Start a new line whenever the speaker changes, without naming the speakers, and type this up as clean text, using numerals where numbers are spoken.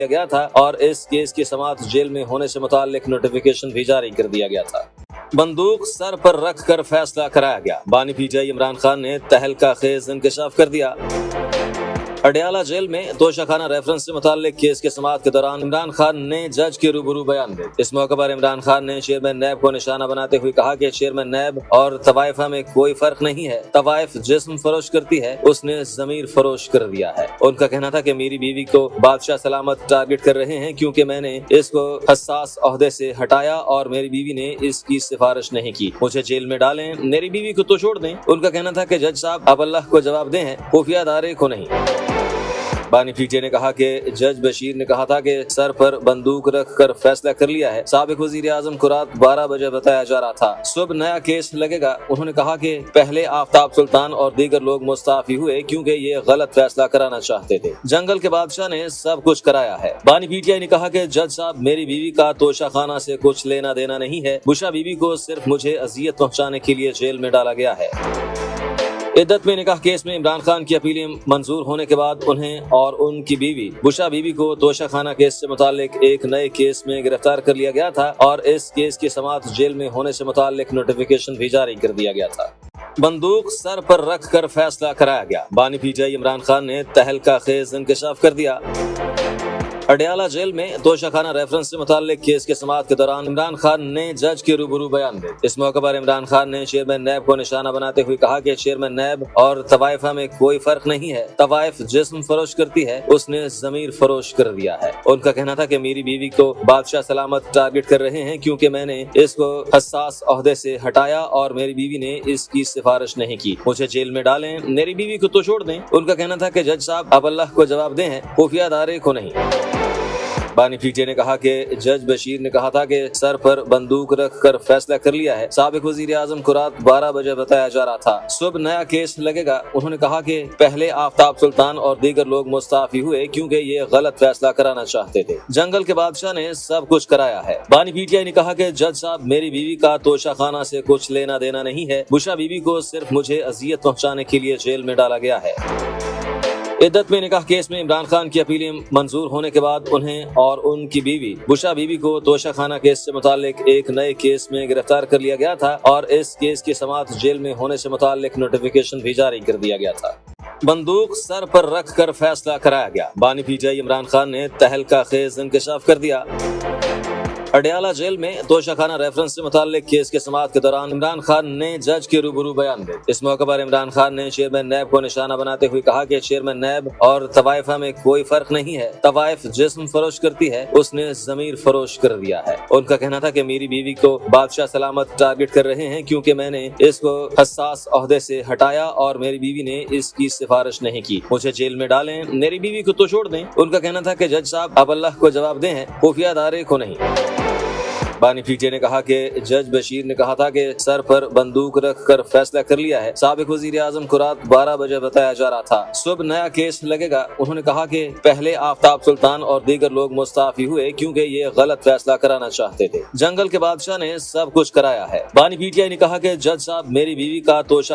गया था और इस केस की समाअत जेल में होने से मुताल्लिक नोटिफिकेशन भी जारी कर दिया गया था। बंदूक सर पर रख कर फैसला कराया गया। बानी पीटीआई इमरान खान ने तहलका खेज इंकशाफ कर दिया। अडयाला जेल में तोशाखाना रेफरेंस से मुताल्लिक केस के समाअत के दौरान इमरान खान ने जज के रूबरू बयान दिए। इस मौके पर इमरान खान ने चेयरमैन नैब को निशाना बनाते हुए कहा कि चेयरमैन नैब और तवाइफा में कोई फर्क नहीं है। तवाइफ जिस्म फरोश करती है, उसने जमीर फरोश कर दिया है। उनका कहना था कि मेरी बीवी को बादशाह सलामत टारगेट कर रहे हैं क्योंकि मैंने इसको हसास ओहदे से हटाया और मेरी बीवी ने इसकी सिफारिश नहीं की। मुझे जेल में डालें, मेरी बीवी को तो छोड़ दें। उनका कहना था कि जज साहब अब अल्लाह को जवाब दें हैं, खुफिया अदारे को नहीं। बानी पीटीआई ने कहा कि जज बशीर ने कहा था कि सर पर बंदूक रख कर फैसला कर लिया है। साबिक वजीर आजम को रात 12 बजे बताया जा रहा था, सुबह नया केस लगेगा। उन्होंने कहा कि पहले आफ्ताब सुल्तान और दीगर लोग मुस्ताफी हुए क्योंकि ये गलत फैसला कराना चाहते थे। जंगल के बादशाह ने सब कुछ कराया है। बानी पीटीआई ने कहा कि जज साहब मेरी बीवी का तोशाखाना से कुछ लेना देना नहीं है। बुशा बीवी को सिर्फ मुझे अजियत पहुँचाने के लिए जेल में डाला गया है। इद्दत में निकाह केस में इमरान खान की अपीलें मंजूर होने के बाद उन्हें और उनकी बीवी बुशा बीवी को तोशाखाना केस से मुताल्लिक एक नए केस में गिरफ्तार कर लिया गया था और इस केस की समाअत जेल में होने से मुताल्लिक नोटिफिकेशन भी जारी कर दिया गया था। बंदूक सर पर रख कर फैसला कराया गया। बानी पीटीआई इमरान खान ने तहलका खेज इंकशाफ कर दिया। अडयाला जेल में तोशाखाना रेफरेंस से मुताल्लिक केस के समाअत के दौरान इमरान खान ने जज के रूबरू बयान दिए। इस मौके पर इमरान खान ने चेयरमैन नैब को निशाना बनाते हुए कहा कि चेयरमैन नैब और तवाइफा में कोई फर्क नहीं है। तवाइफ जिस्म फरोश करती है, उसने जमीर फरोश कर दिया है। उनका कहना था कि मेरी बीवी को बादशाह सलामत टारगेट कर रहे हैं क्योंकि मैंने इसको हसास ओहदे से हटाया और मेरी बीवी ने इसकी सिफारिश नहीं की। मुझे जेल में डालें, मेरी बीवी को तो छोड़ दें। उनका कहना था कि जज साहब अब अल्लाह को जवाब दें हैं, खुफिया अदारे को नहीं। बानी पीटीआई ने कहा कि जज बशीर ने कहा था कि सर पर बंदूक रख कर फैसला कर लिया है। साबिक वजीर आजम को रात 12 बजे बताया जा रहा था, सुबह नया केस लगेगा। उन्होंने कहा कि पहले आफ्ताब सुल्तान और दीगर लोग मुस्ताफी हुए क्योंकि ये गलत फैसला कराना चाहते थे। जंगल के बादशाह ने सब कुछ कराया है। बानी पीटीआई ने कहा कि जज साहब मेरी बीवी का तोशाखाना से कुछ लेना देना नहीं है। बुशा बीवी को सिर्फ मुझे अजियत पहुँचाने के लिए जेल में डाला गया है। इद्दत में निकाह केस में इमरान खान की अपीलें मंजूर होने के बाद उन्हें और उनकी बीवी बुशा बीवी को तोशाखाना केस से मुताल्लिक एक नए केस में गिरफ्तार कर लिया गया था और इस केस की समाअत जेल में होने से मुताल्लिक नोटिफिकेशन भी जारी कर दिया गया था। बंदूक सर पर रख कर फैसला कराया गया। बानी पीटीआई इमरान खान ने तहलका खेज इंकशाफ कर दिया। अडयाला जेल में तोशाखाना रेफरेंस से मुताल्लिक केस के समाअत के दौरान इमरान खान ने जज के रूबरू बयान दिए। इस मौके पर इमरान खान ने चेयरमैन नैब को निशाना बनाते हुए कहा कि चेयरमैन नैब और तवाइफा में कोई फर्क नहीं है। तवाइफ जिस्म फरोश करती है, उसने जमीर फरोश कर दिया है। उनका कहना था कि मेरी बीवी को बादशाह सलामत टारगेट कर रहे हैं क्योंकि मैंने इसको हसास ओहदे से हटाया और मेरी बीवी ने इसकी सिफारिश नहीं की। मुझे जेल में डालें, मेरी बीवी को तो छोड़ दें। उनका कहना था कि जज साहब अब अल्लाह को जवाब दें हैं, खुफिया अदारे को नहीं। बानी पीटीआई ने कहा कि जज बशीर ने कहा था कि सर पर बंदूक रख कर फैसला कर लिया है। साबिक वजीर आजम को रात 12 बजे बताया जा रहा था, सुबह नया केस लगेगा। उन्होंने कहा कि पहले आफ्ताब सुल्तान और दीगर लोग मुस्ताफी हुए क्योंकि ये गलत फैसला कराना चाहते थे। जंगल के बादशाह ने सब कुछ कराया है। बानी पीटीआई ने कहा कि जज साहब मेरी बीवी का तोशा